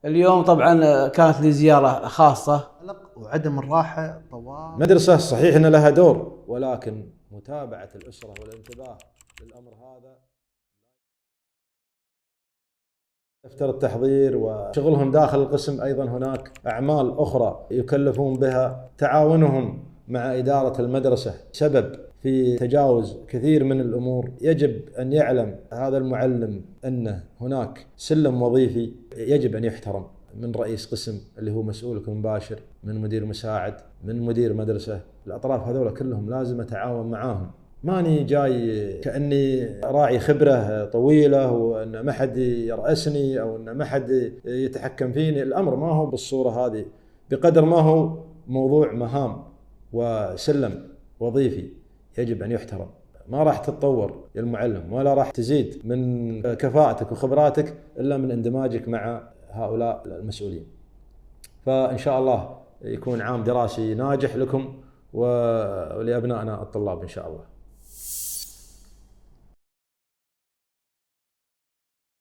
اليوم طبعا كانت لي زيارة خاصة. قلق وعدم الراحة طوال مدرسة صحيح أن لها دور، ولكن متابعة الأسرة والانتباه للأمر هذا، دفتر التحضير وشغلهم داخل القسم. أيضا هناك أعمال أخرى يكلفون بها، تعاونهم مع إدارة المدرسة سبب في تجاوز كثير من الأمور. يجب أن يعلم هذا المعلم أن هناك سلم وظيفي يجب أن يحترم، من رئيس قسم اللي هو مسؤولك المباشر، من مدير مساعد، من مدير مدرسة. الأطراف هذول كلهم لازم أتعاون معاهم. ماني جاي كأني راعي خبرة طويلة وأن ما حد يرأسني أو أن ما حد يتحكم فيني. الأمر ما هو بالصورة هذه، بقدر ما هو موضوع مهام وسلم وظيفي يجب أن يحترم. ما راح تتطور يا المعلم ولا راح تزيد من كفاءتك وخبراتك إلا من اندماجك مع هؤلاء المسؤولين. فإن شاء الله يكون عام دراسي ناجح لكم ولأبنائنا الطلاب إن شاء الله.